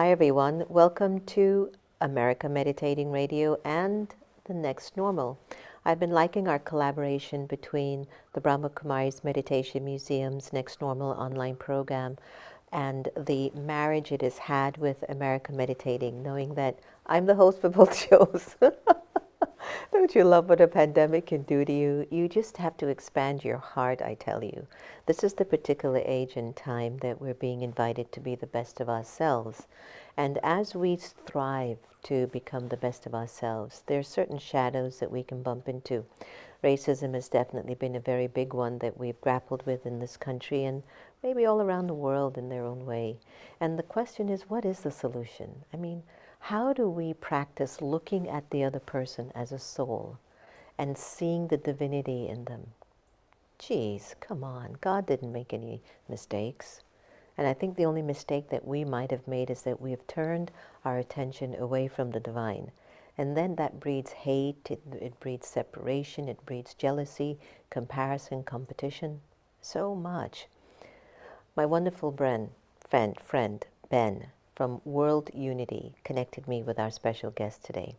Hi, everyone. Welcome to America Meditating Radio and The Next Normal. I've been liking our collaboration between the Brahma Kumaris Meditation Museum's Next Normal online program and the marriage it has had with America Meditating, knowing that I'm the host for both shows. Don't you love what a pandemic can do to you? You just have to expand your heart, I tell you. This is the particular age and time that we're being invited to be the best of ourselves. And as we thrive to become the best of ourselves, there are certain shadows that we can bump into. Racism has definitely been a very big one that we've grappled with in this country and maybe all around the world in their own way. And the question is, what is the solution? I mean, how do we practice looking at the other person as a soul and seeing the divinity in them? Geez, come on. God didn't make any mistakes. And I think the only mistake that we might have made is that we have turned our attention away from the divine. And then that breeds hate, it breeds separation, it breeds jealousy, comparison, competition, so much. My wonderful friend, Ben, from World Unity, connected me with our special guest today,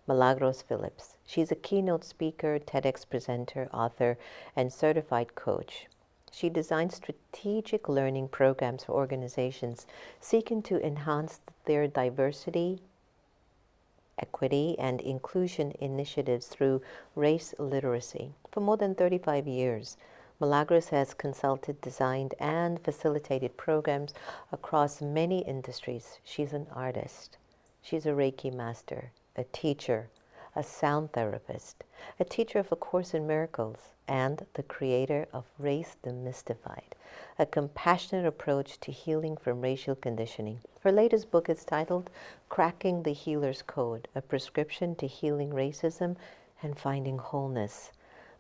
Milagros Phillips. She's a keynote speaker, TEDx presenter, author, and certified coach. She designs strategic learning programs for organizations seeking to enhance their diversity, equity, and inclusion initiatives through race literacy. For more than 35 years, Milagros has consulted, designed, and facilitated programs across many industries. She's an artist. She's a Reiki master, a teacher, a sound therapist, a teacher of A Course in Miracles, and the creator of Race Demystified, a compassionate approach to healing from racial conditioning. Her latest book is titled Cracking the Healer's Code, a prescription to healing racism and finding wholeness.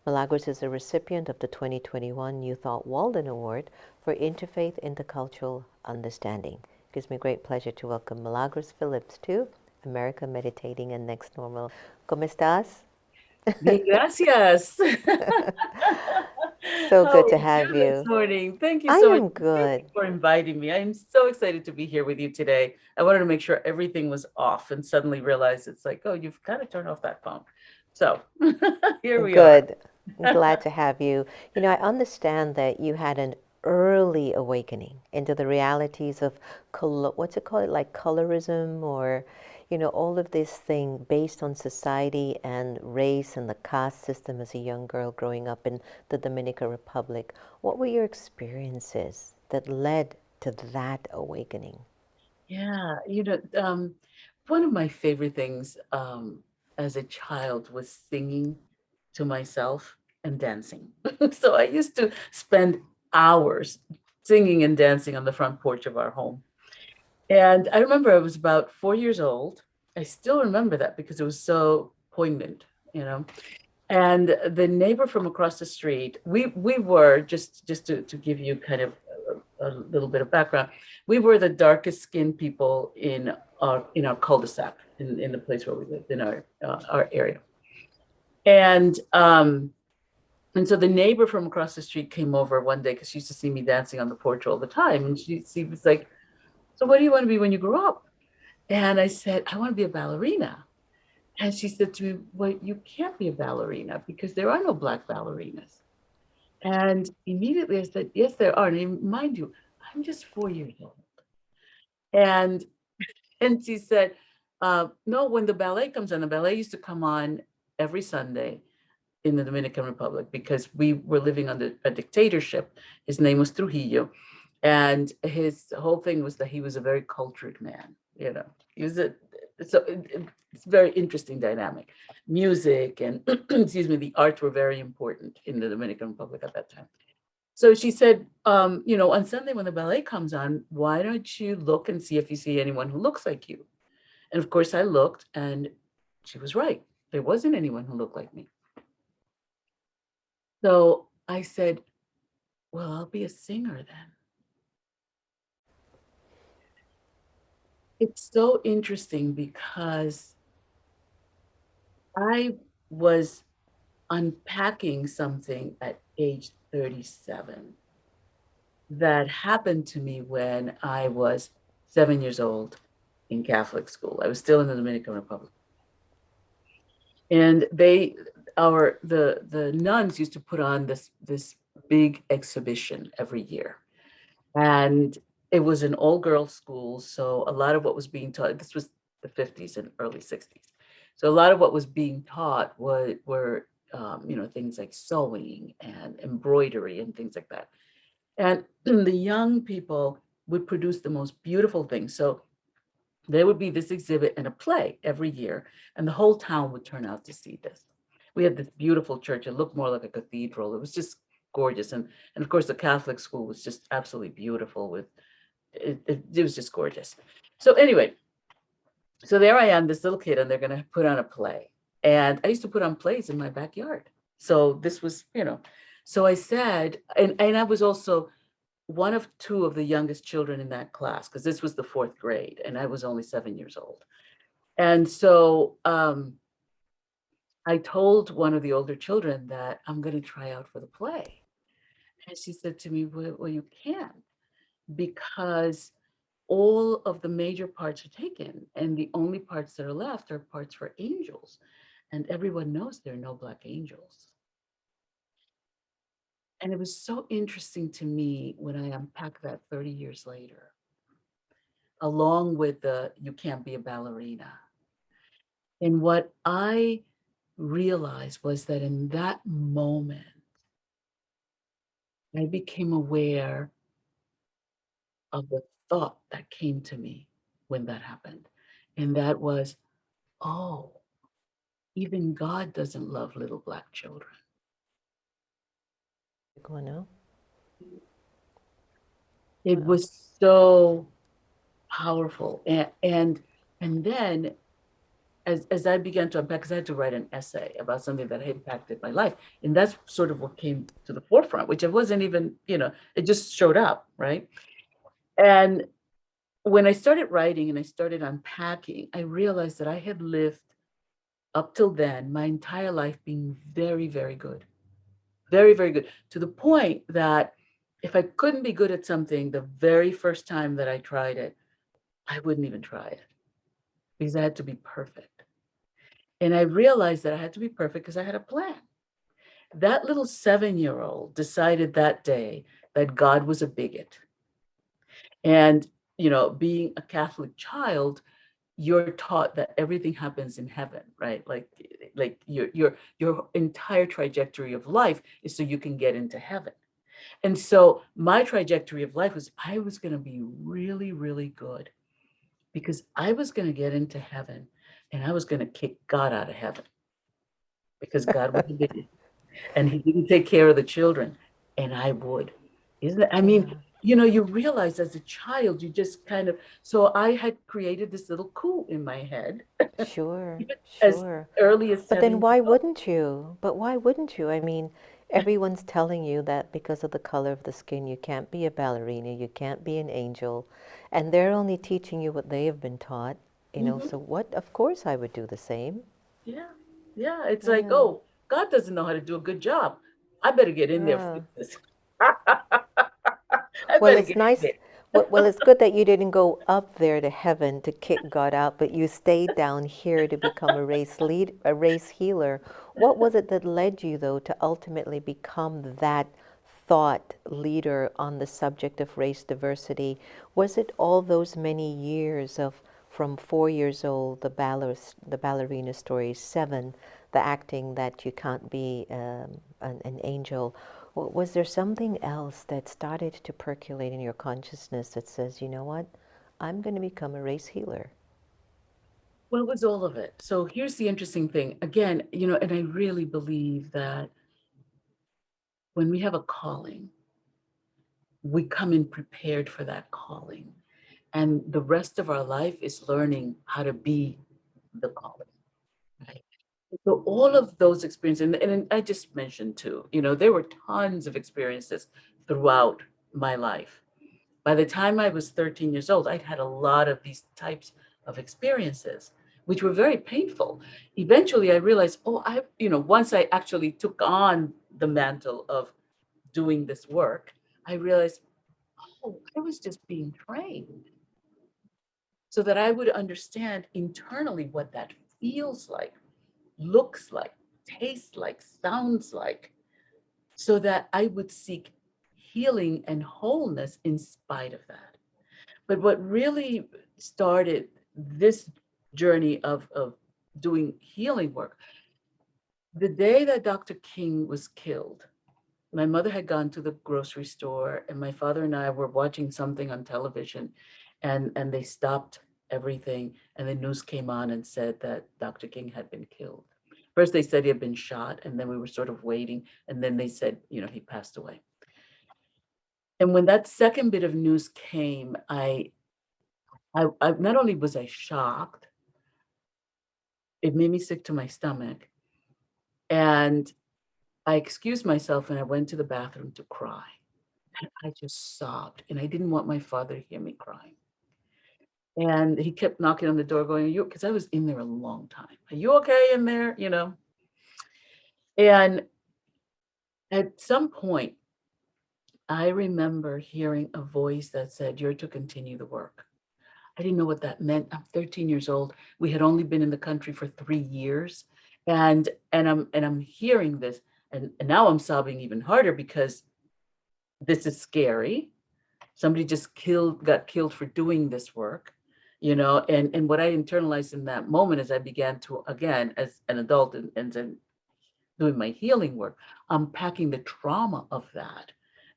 Milagros is a recipient of the 2021 New Thought Walden Award for Interfaith Intercultural Understanding. It gives me great pleasure to welcome Milagros Phillips to America Meditating and Next Normal. ¿Cómo estás? Bien, gracias. So How good are to you have this you. morning? Thank you I so much. am Thank good. you for inviting me. I'm so excited to be here with you today. I wanted to make sure everything was off and suddenly realized it's like, oh, you've got to turn off that phone. So here we are. Good. I'm glad to have you. You know, I understand that you had an early awakening into the realities of what's it called, like colorism, or all of this thing based on society and race and the caste system as a young girl growing up in the Dominican Republic. What were your experiences that led to that awakening? Yeah, one of my favorite things as a child was singing to myself and dancing. So I used to spend hours singing and dancing on the front porch of our home. And I remember I was about 4 years old. I still remember that because it was so poignant, you know. And the neighbor from across the street, we were just to give you kind of a little bit of background. We were the darkest skinned people in our cul-de-sac in the place where we lived in our area. And and so the neighbor from across the street came over one day because she used to see me dancing on the porch all the time. And she was like, "So what do you want to be when you grow up?" And I said, "I want to be a ballerina." And she said to me, "Well, you can't be a ballerina because there are no Black ballerinas." And immediately I said, "Yes, there are." And mind you, I'm just 4 years old. And she said, "No, when the ballet comes on, the ballet used to come on every Sunday in the Dominican Republic because we were living under a dictatorship. His name was Trujillo. And his whole thing was that he was a very cultured man. He was it's a very interesting dynamic. Music and excuse me, the arts were very important in the Dominican Republic at that time. So she said, on Sunday when the ballet comes on, why don't you look and see if you see anyone who looks like you?" And of course I looked and she was right. There wasn't anyone who looked like me. So I said, "Well, I'll be a singer then." It's so interesting because I was unpacking something at age 37 that happened to me when I was 7 years old. in Catholic school. I was still in the Dominican Republic. And the nuns used to put on this big exhibition every year. And it was an all-girls school, so a lot of what was being taught, this was the 50s and early 60s. So a lot of what was being taught were things like sewing and embroidery and things like that. And the young people would produce the most beautiful things. So there would be this exhibit and a play every year, and the whole town would turn out to see this. We had this beautiful church. It looked more like a cathedral. It was just gorgeous. And of course, the Catholic school was just absolutely beautiful with it was just gorgeous. So anyway, so there I am, this little kid, and they're going to put on a play. And I used to put on plays in my backyard. So this was, so I said, and I was also one of two of the youngest children in that class, because this was the fourth grade, and I was only 7 years old. And so I told one of the older children that I'm going to try out for the play. And she said to me, well, you can't, because all of the major parts are taken, and the only parts that are left are parts for angels. And everyone knows there are no Black angels. And it was so interesting to me when I unpacked that 30 years later, along with the you can't be a ballerina. And what I realized was that in that moment, I became aware of the thought that came to me when that happened. And that was, oh, even God doesn't love little Black children. Guano. It Wow. was so powerful. And then as I began to unpack, because I had to write an essay about something that had impacted my life. And that's sort of what came to the forefront, which it wasn't even, it just showed up, right? And when I started writing and I started unpacking, I realized that I had lived up till then my entire life being very, very good. Very, very good. To the point that if I couldn't be good at something the very first time that I tried it, I wouldn't even try it because I had to be perfect. And I realized that I had to be perfect because I had a plan. That little 7-year-old decided that day that God was a bigot. And, being a Catholic child, you're taught that everything happens in heaven, right? Like your entire trajectory of life is so you can get into heaven. And so my trajectory of life was I was going to be really, really good because I was going to get into heaven and I was going to kick God out of heaven because God was a bigot and he didn't take care of the children, and I would. Isn't it? I mean, Yeah. you realize as a child, you just kind of, so I had created this little coup in my head, Sure, even as sure. early as But then 7 years why old. wouldn't you? But why wouldn't you? I mean, everyone's telling you that because of the color of the skin, you can't be a ballerina, you can't be an angel, and they're only teaching you what they have been taught, Mhm. so what? Of course I would do the same. Yeah. Yeah. It's like, Yeah. oh, God doesn't know how to do a good job. I better get in there and Yeah. fix this. I Well, better it's get in nice. Well, it's good that you didn't go up there to heaven to kick God out, but you stayed down here to become a race healer. What was it that led you, though, to ultimately become that thought leader on the subject of race diversity? Was it all those many years of from 4 years old, the ballerina stories, 7, the acting that you can't be an angel? Was there something else that started to percolate in your consciousness that says, you know what, I'm going to become a race healer? Well, it was all of it. So here's the interesting thing. Again, and I really believe that when we have a calling, we come in prepared for that calling. And the rest of our life is learning how to be the calling. Right? So all of those experiences, and I just mentioned too, there were tons of experiences throughout my life. By the time I was 13 years old, I'd had a lot of these types of experiences, which were very painful. Eventually, I realized, once I actually took on the mantle of doing this work, I realized, oh, I was just being trained. so that I would understand internally what that feels like, looks like, tastes like, sounds like, so that I would seek healing and wholeness in spite of that. But what really started this journey of doing healing work, the day that Dr. King was killed, my mother had gone to the grocery store and my father and I were watching something on television, and they stopped everything and the news came on and said that Dr. King had been killed. First they said he had been shot, and then we were sort of waiting, and then they said, he passed away. And when that second bit of news came, I not only was I shocked, it made me sick to my stomach. And I excused myself and I went to the bathroom to cry. And I just sobbed, and I didn't want my father to hear me crying. And he kept knocking on the door, going, "Are you?" Because I was in there a long time. "Are you okay in there?" And at some point, I remember hearing a voice that said, "You're to continue the work." I didn't know what that meant. I'm 13 years old. We had only been in the country for 3 years, and I'm hearing this, and now I'm sobbing even harder because this is scary. Somebody just got killed for doing this work, and what I internalized in that moment as I began to, again, as an adult and then doing my healing work, unpacking the trauma of that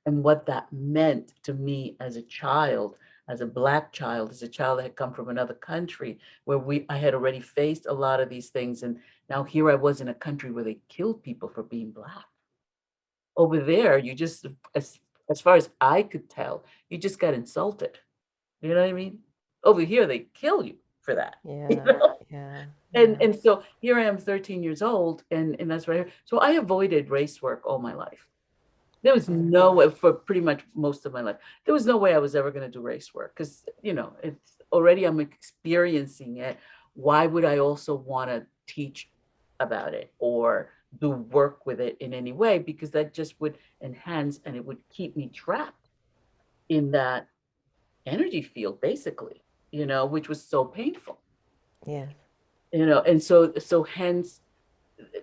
and what that meant to me as a child, as a Black child, as a child that had come from another country where I had already faced a lot of these things. And now here I was in a country where they killed people for being Black. Over there, you just, as far as I could tell, you just got insulted. You know what I mean? Over here, they kill you for that. You Yeah, know? yeah, And yeah. and so here I am, 13 years old, and that's right. So I avoided race work all my life. There was Mm. no way, for pretty much most of my life. There was no way I was ever going to do race work because, it's already, I'm experiencing it. Why would I also want to teach about it or do work with it in any way? Because that just would enhance and it would keep me trapped in that energy field, basically, which was so painful, Yes, and so hence,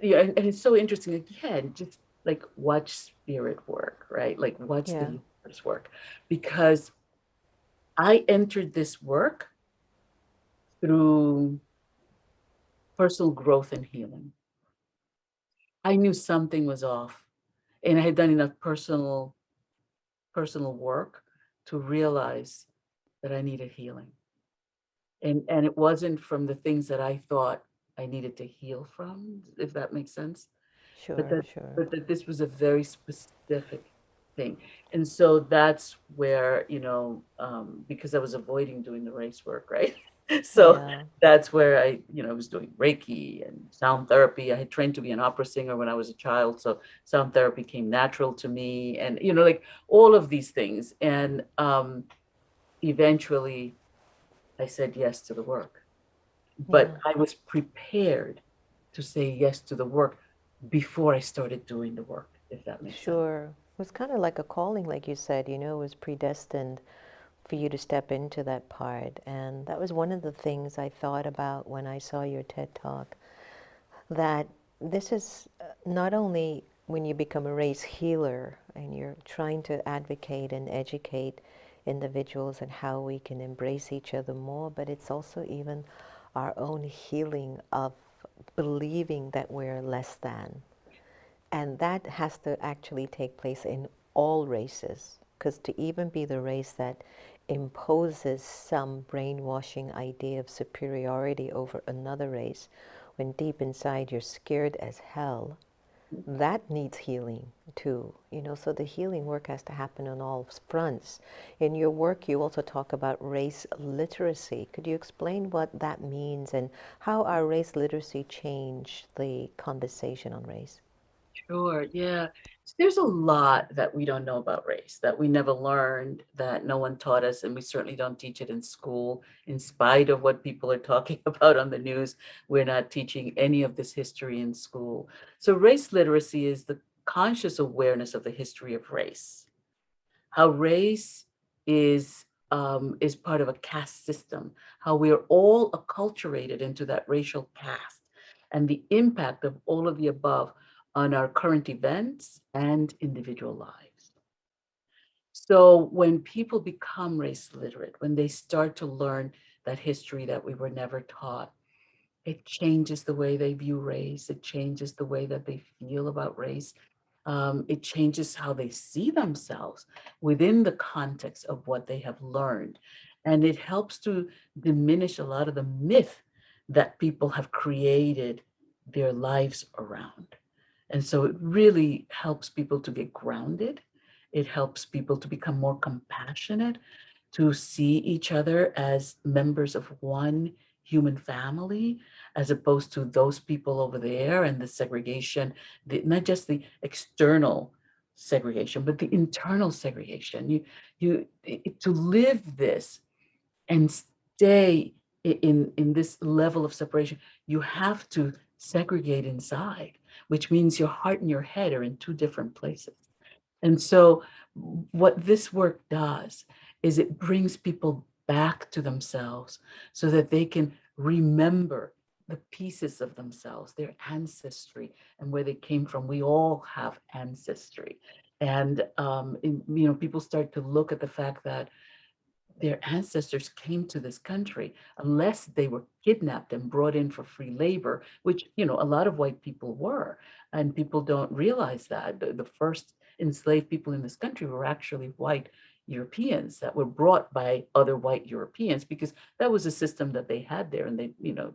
and it's so interesting, again, just like watch spirit work, right? Like watch the yeah, universe work, because I entered this work through personal growth and healing. I knew something was off, and I had done enough personal work to realize that I needed healing. And it wasn't from the things that I thought I needed to heal from, if that makes sense. but sure, that sure. but that this was a very specific thing. And so that's where, because I was avoiding doing the race work, right? So Yeah, that's where I was doing Reiki and sound therapy. I had trained to be an opera singer when I was a child, so sound therapy came natural to me, and like all of these things. And eventually I said yes to the work, but yeah. I was prepared to say yes to the work before I started doing the work, if that makes sense. Sure. It was kind of like a calling, like you said, it was predestined for you to step into that part. And that was one of the things I thought about when I saw your TED Talk, that this is not only when you become a race healer and you're trying to advocate and educate individuals and how we can embrace each other more, but it's also even our own healing of believing that we're less than. And that has to actually take place in all races, because to even be the race that imposes some brainwashing idea of superiority over another race, when deep inside you're scared as hell, that needs healing too. So the healing work has to happen on all fronts. In your work, you also talk about race literacy. Could you explain what that means and how our race literacy changed the conversation on race? Sure, yeah. So there's a lot that we don't know about race, that we never learned, that no one taught us, and we certainly don't teach it in school. In spite of what people are talking about on the news, we're not teaching any of this history in school. So race literacy is the conscious awareness of the history of race, how race is is part of a caste system, how we are all acculturated into that racial caste, and the impact of all of the above on our current events and individual lives. So when people become race literate, when they start to learn that history that we were never taught, it changes the way they view race. It changes the way that they feel about race. It changes how they see themselves within the context of what they have learned. And it helps to diminish a lot of the myth that people have created their lives around. And so it really helps people to get grounded. It helps people to become more compassionate, to see each other as members of one human family, as opposed to those people over there and the segregation, not just the external segregation, but the internal segregation. To live this and stay in this level of separation, you have to segregate inside, which means your heart and your head are in two different places. And so what this work does is it brings people back to themselves so that they can remember the pieces of themselves, their ancestry, and where they came from. We all have ancestry. And people start to look at the fact that their ancestors came to this country unless they were kidnapped and brought in for free labor, which, a lot of white people were. And people don't realize that the first enslaved people in this country were actually white Europeans that were brought by other white Europeans, because that was a system that they had there, and it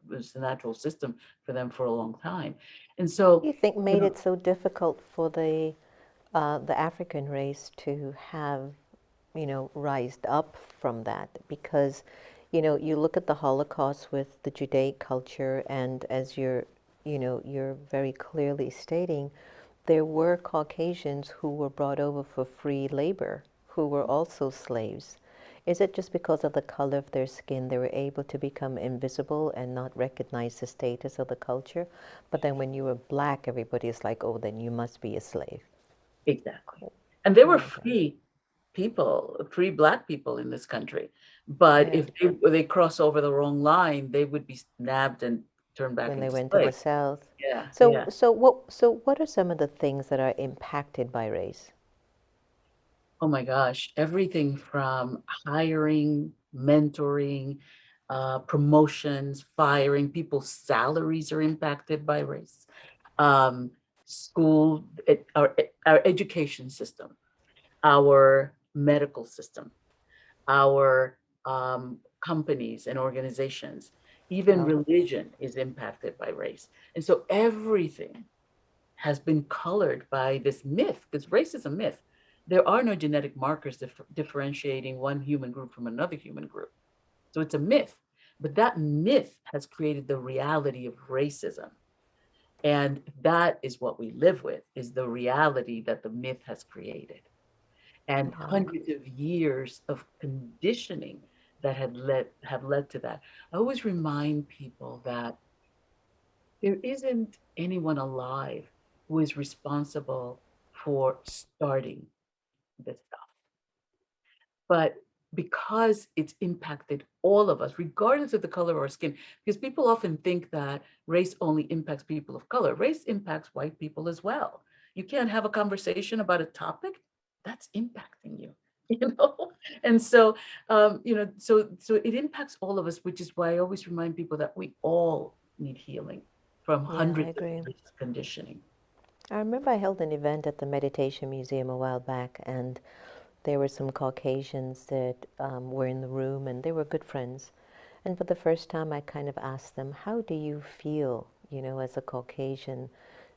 was the natural system for them for a long time. And Do so, you think you made know, it so difficult for the African race to have, rised up from that? Because, you look at the Holocaust with the Judaic culture, and as you're very clearly stating, there were Caucasians who were brought over for free labor, who were also slaves. Is it just because of the color of their skin they were able to become invisible and not recognize the status of the culture? But then when you were black, everybody is like, oh, then you must be a slave. exactly. And there were Okay. free people, free Black people in this country. But Yeah. if they cross over the wrong line, they would be nabbed and turned back When they into went to the slaves. South. Yeah, So, yeah. so what are some of the things that are impacted by race? Oh my gosh, everything from hiring, mentoring, promotions, firing, people's salaries are impacted by race. Um, our education system, our medical system, our companies and organizations, even Oh, religion is impacted by race. And so everything has been colored by this myth, because race is a myth. There are no genetic markers differentiating one human group from another human group. So it's a myth. But that myth has created the reality of racism. And that is what we live with, is the reality that the myth has created. And yeah. hundreds of years of conditioning that have led to that. I always remind people that there isn't anyone alive who is responsible for starting this stuff. But because it's impacted all of us, regardless of the color of our skin, because people often think that race only impacts people of color, race impacts white people as well. You can't have a conversation about a topic that's impacting you. You know, and so so it impacts all of us, which is why I always remind people that we all need healing from Yeah, I hundreds of agree. years of conditioning. I remember I held an event at the Meditation Museum a while back, and there were some Caucasians that were in the room, and they were good friends. And for the first time, I kind of asked them, how do you feel, as a Caucasian,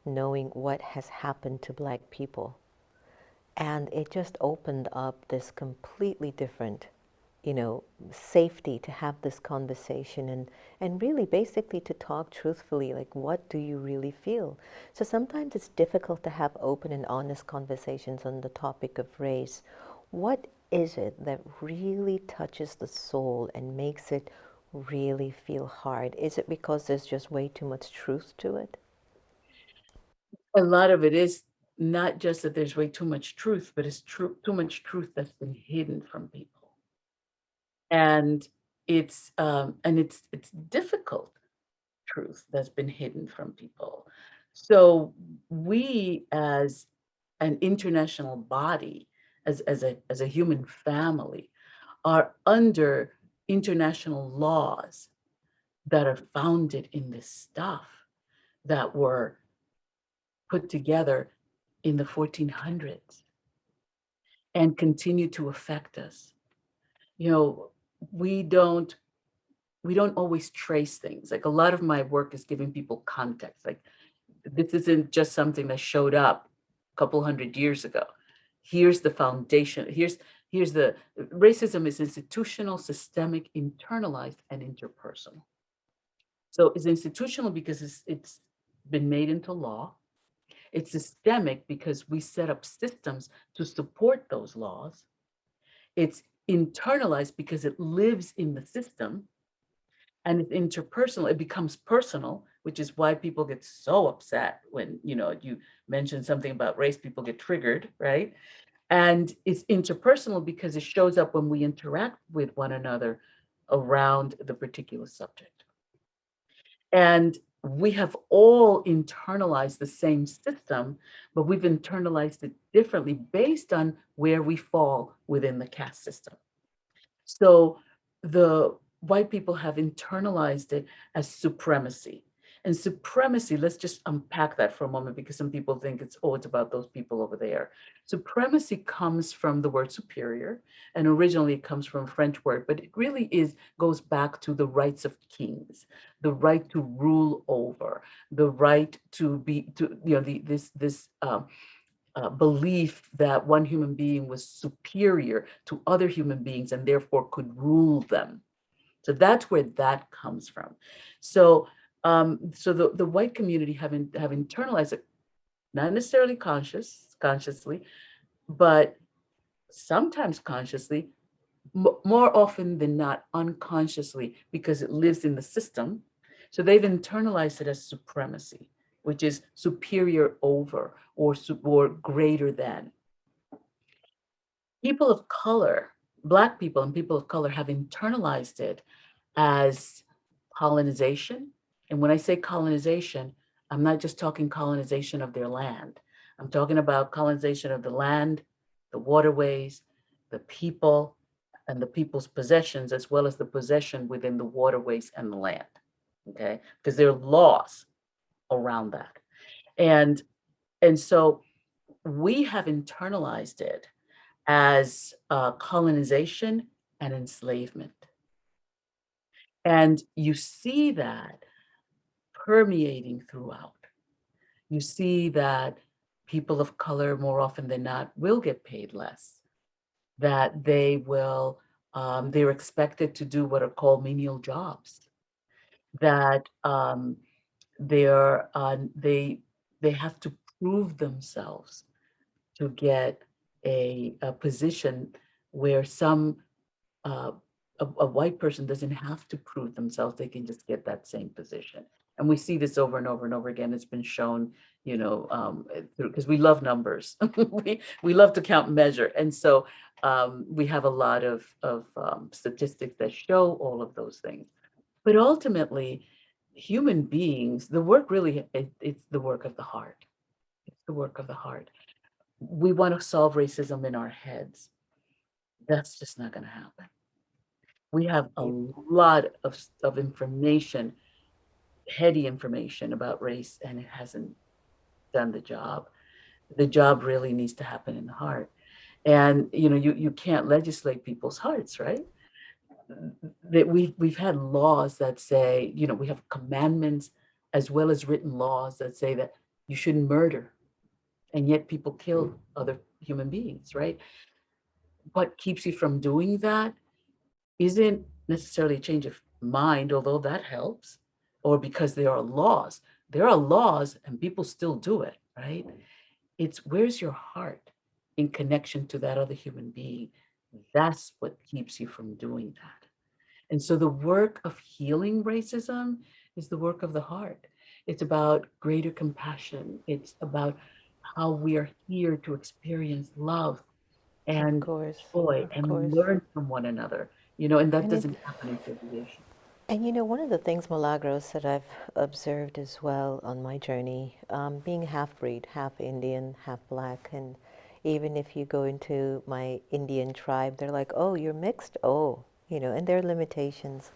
knowing what has happened to black people? And it just opened up this completely different, safety to have this conversation and really basically to talk truthfully, like, what do you really feel? So sometimes it's difficult to have open and honest conversations on the topic of race. What is it that really touches the soul and makes it really feel hard? Is it because there's just way too much truth to it? A lot of it is not just that there's way too much truth, but it's too much truth that's been hidden from people. And it's difficult truth that's been hidden from people. So we, as an international body, as a human family, are under international laws that are founded in this stuff that were put together in the 1400s and continue to affect us. You know, we don't we don't always trace things. Like, a lot of my work is giving people context. Like, this isn't just something that showed up a couple hundred years ago. Here's the foundation. Here's the racism is institutional, systemic, internalized, and interpersonal. So it's institutional because it's been made into law. It's systemic because we set up systems to support those laws. It's internalized because it lives in the system, and it's interpersonal. It becomes personal, which is why people get so upset when, you mention something about race, people get triggered, right? And it's interpersonal because it shows up when we interact with one another around the particular subject. And we have all internalized the same system, but we've internalized it differently based on where we fall within the caste system. So the white people have internalized it as supremacy. And supremacy, let's just unpack that for a moment, because some people think it's about those people over there. Supremacy comes from the word superior, and originally it comes from a French word, but it really goes back to the rights of kings, the right to rule over, the right to be, belief that one human being was superior to other human beings and therefore could rule them. So that's where that comes from. So, the white community have internalized it, not necessarily consciously, but sometimes consciously, more often than not unconsciously, because it lives in the system. So they've internalized it as supremacy, which is superior over, or greater than. People of color, Black people and people of color, have internalized it as colonization. And when I say colonization, I'm not just talking colonization of their land. I'm talking about colonization of the land, the waterways, the people, and the people's possessions, as well as the possession within the waterways and the land. Okay? Because there are laws around that. And so we have internalized it as colonization and enslavement. And you see that permeating throughout. You see that people of color, more often than not, will get paid less, that they're expected to do what are called menial jobs, that they have to prove themselves to get a position where uh, a white person doesn't have to prove themselves. They can just get that same position. And we see this over and over and over again. It's been shown, because we love numbers. we love to count and measure. And so we have a lot of statistics that show all of those things. But ultimately, human beings, the work really, it's the work of the heart. It's the work of the heart. We want to solve racism in our heads. That's just not going to happen. We have a lot of information, heady information about race, and it hasn't done the job. The job really needs to happen in the heart. And you can't legislate people's hearts, right? That we've had laws that say, we have commandments as well as written laws that say that you shouldn't murder, and yet people kill other human beings, right? What keeps you from doing that isn't necessarily a change of mind, although that helps, or because there are laws. There are laws and people still do it, right? It's where's your heart in connection to that other human being? That's what keeps you from doing that. And so the work of healing racism is the work of the heart. It's about greater compassion. It's about how we are here to experience love Of and course, joy of and course. learn from one another. and that And it, doesn't happen in segregation. and you know, one of the things, Milagros, that I've observed as well on my journey, being half breed, half Indian, half black, and even if you go into my Indian tribe, they're like, oh, you're mixed? Oh, and their limitations.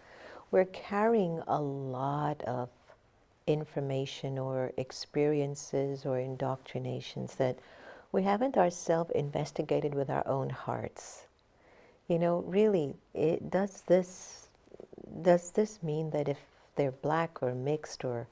We're carrying a lot of information or experiences or indoctrinations that we haven't ourselves investigated with our own hearts. Really, does this mean that if they're black or mixed or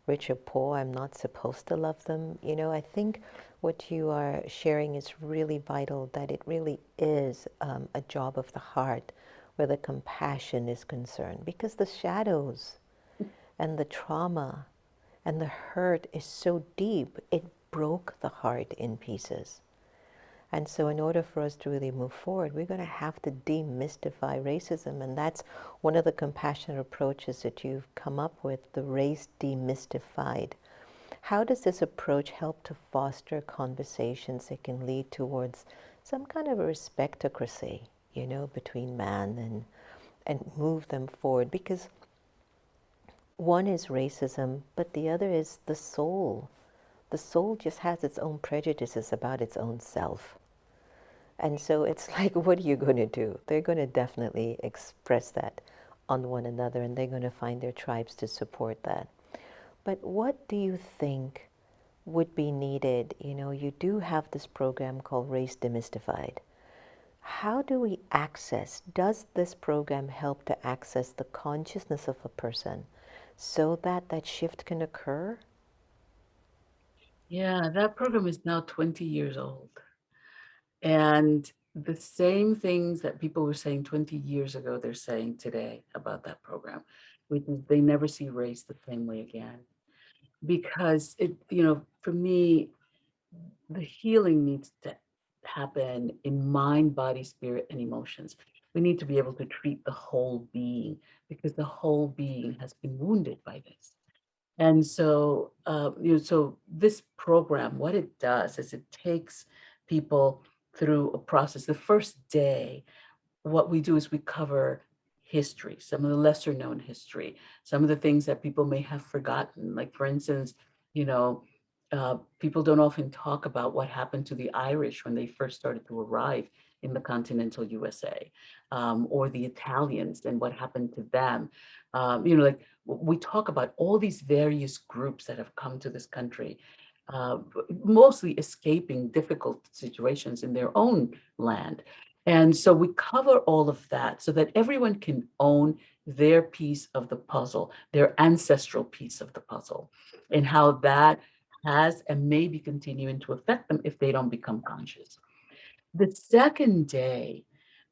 rich or poor, I'm not supposed to love them? I think what you are sharing is really vital, that it really is a job of the heart where the compassion is concerned, because the shadows and the trauma and the hurt is so deep, it broke the heart in pieces. And so, in order for us to really move forward, we're going to have to demystify racism. And that's one of the compassionate approaches that you've come up with, the race demystified. How does this approach help to foster conversations that can lead towards some kind of a respectocracy, between man and move them forward? Because one is racism, but the other is the soul. The soul just has its own prejudices about its own self. And so it's like, what are you going to do? They're going to definitely express that on one another, and they're going to find their tribes to support that. But what do you think would be needed? You do have this program called Race Demystified. How do we does this program help to access the consciousness of a person so that that shift can occur? Yeah, that program is now 20 years old. And the same things that people were saying 20 years ago, they're saying today about that program, which is they never see race the same way again. Because for me, the healing needs to happen in mind, body, spirit, and emotions. We need to be able to treat the whole being because the whole being has been wounded by this. And so, so this program, what it does is it takes people through a process. The first day, what we do is we cover history, some of the lesser known history, some of the things that people may have forgotten. Like, for instance, you know, people don't often talk about what happened to the Irish when they first started to arrive in the continental USA, or the Italians and what happened to them. Like we talk about all these various groups that have come to this country, uh, mostly escaping difficult situations in their own land. And so we cover all of that so that everyone can own their piece of the puzzle, their ancestral piece of the puzzle, and how that has and may be continuing to affect them if they don't become conscious. The second day,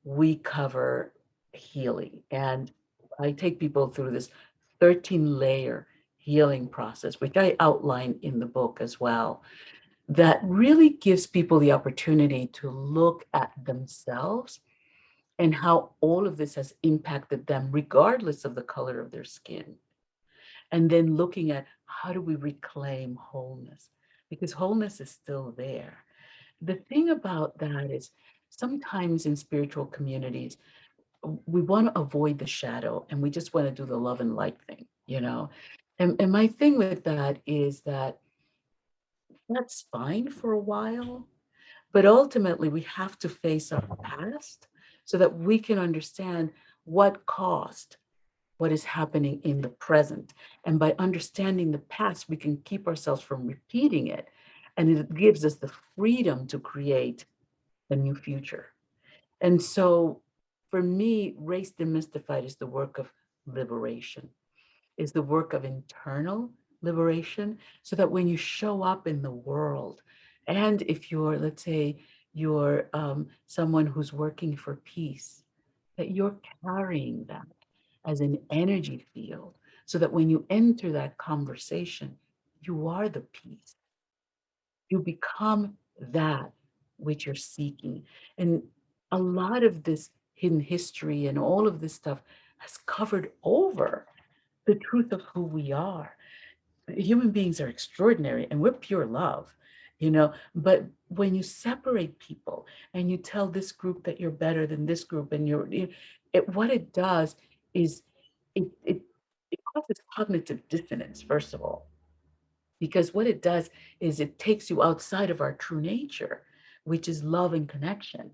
we cover healing. And I take people through this 13-layer healing process, which I outline in the book as well, that really gives people the opportunity to look at themselves and how all of this has impacted them, regardless of the color of their skin. And then looking at how do we reclaim wholeness? Because wholeness is still there. The thing about that is sometimes in spiritual communities, we want to avoid the shadow and we just want to do the love and light thing. And my thing with that is that that's fine for a while, but ultimately we have to face our past so that we can understand what caused what is happening in the present. And by understanding the past, we can keep ourselves from repeating it. And it gives us the freedom to create a new future. And so for me, Race Demystified is the work of liberation, is the work of internal liberation, so that when you show up in the world, and if you're, let's say, you're someone who's working for peace, that you're carrying that as an energy field, so that when you enter that conversation, you are the peace. You become that which you're seeking. And a lot of this hidden history and all of this stuff has covered over the truth of who we are. Human beings are extraordinary and we're pure love. But when you separate people and you tell this group that you're better than this group, and what it does is it, it, it causes cognitive dissonance, first of all, because what it does is it takes you outside of our true nature, which is love and connection.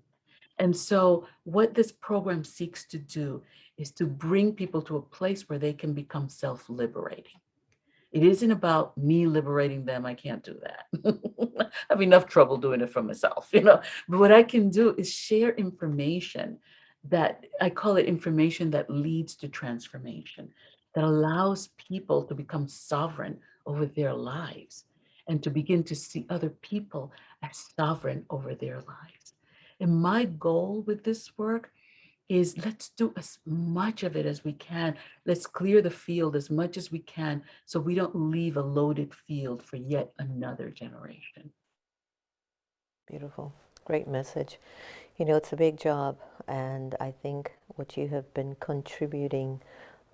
And so, what this program seeks to do is to bring people to a place where they can become self liberating. It isn't about me liberating them. I can't do that. I have enough trouble doing it for myself, you know. But what I can do is share information that I call it information that leads to transformation, that allows people to become sovereign over their lives and to begin to see other people as sovereign over their lives. And my goal with this work is let's do as much of it as we can. Let's clear the field as much as we can so we don't leave a loaded field for yet another generation. Beautiful. Great message. You know, it's a big job, and I think what you have been contributing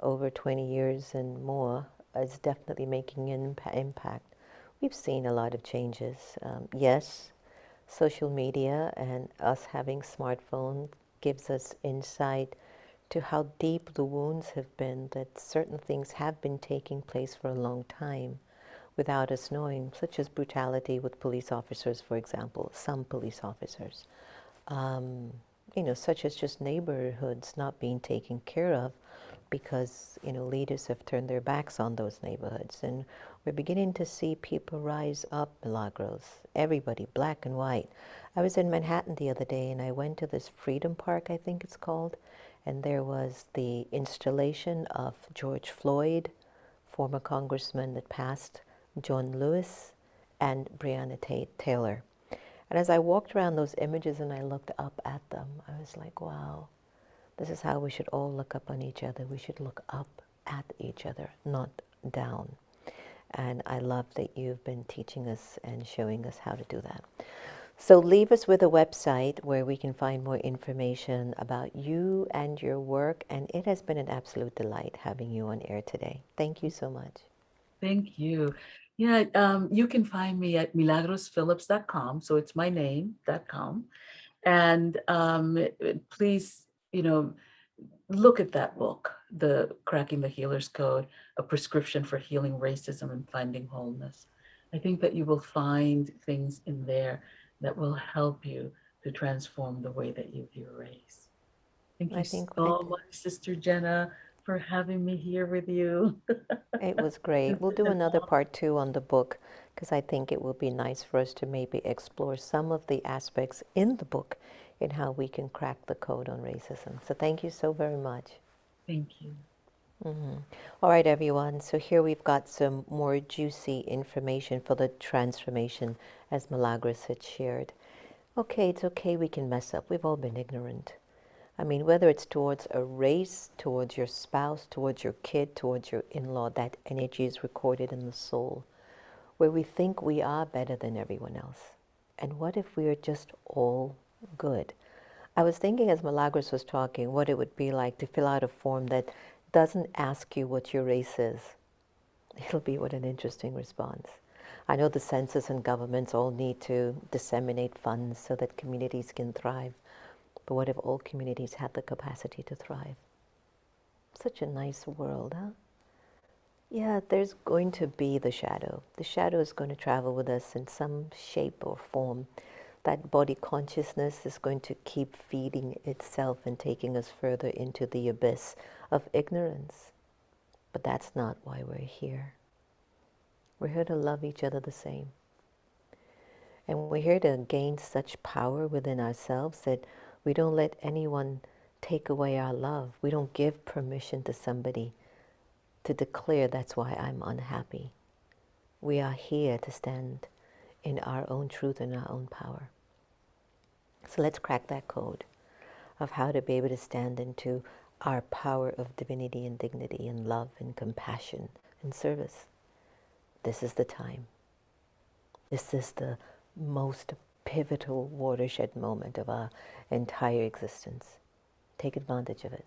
over 20 years and more is definitely making an impact. We've seen a lot of changes. Yes, social media and us having smartphones gives us insight to how deep the wounds have been, that certain things have been taking place for a long time without us knowing, such as brutality with police officers, for example, some police officers. Um, you know, such as just neighborhoods not being taken care of because, you know, leaders have turned their backs on those neighborhoods. And we're beginning to see people rise up, Milagros, everybody, black and white. I was in Manhattan the other day and I went to this Freedom Park, I think it's called, and there was the installation of George Floyd, former congressman that passed, John Lewis, and Breonna Taylor. And as I walked around those images and I looked up at them, I was like, wow, this is how we should all look up on each other. We should look up at each other, not down. And I love that you've been teaching us and showing us how to do that. So leave us with a website where we can find more information about you and your work. And it has been an absolute delight having you on air today. Thank you so much. Thank you. Yeah, you can find me at milagrosphillips.com. So it's my name.com. And please, you know, look at that book, The Cracking the Healer's Code, A Prescription for Healing Racism and Finding Wholeness. I think that you will find things in there that will help you to transform the way that you view race. Thank I you think so much, Sister Jenna, for having me here with you. it was great. It's We'll do been an another part two on the book because I think it will be nice for us to maybe explore some of the aspects in the book in how we can crack the code on racism. So thank you so very much. Thank you. All right, everyone. So here we've got some more juicy information for the transformation, as Milagros had shared. Okay, it's okay, we can mess up. We've all been ignorant. I mean, whether it's towards a race, towards your spouse, towards your kid, towards your in-law, that energy is recorded in the soul, where we think we are better than everyone else. And what if we are just all good? I was thinking as Milagros was talking, what it would be like to fill out a form that doesn't ask you what your race is. It'll be what an interesting response. I know the census and governments all need to disseminate funds so that communities can thrive. But what if all communities had the capacity to thrive? Such a nice world, huh? Yeah, there's going to be the shadow. The shadow is going to travel with us in some shape or form. That body consciousness is going to keep feeding itself and taking us further into the abyss of ignorance. But that's not why we're here. We're here to love each other the same. And we're here to gain such power within ourselves that we don't let anyone take away our love. We don't give permission to somebody to declare that's why I'm unhappy. We are here to stand in our own truth and our own power. So let's crack that code of how to be able to stand into our power of divinity and dignity and love and compassion and service. This is the time. This is the most pivotal watershed moment of our entire existence. Take advantage of it.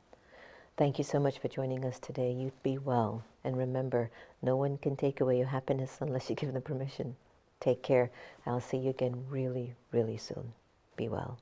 Thank you so much for joining us today. You be well. And remember, no one can take away your happiness unless you give them permission. Take care. I'll see you again really, really soon. Be well.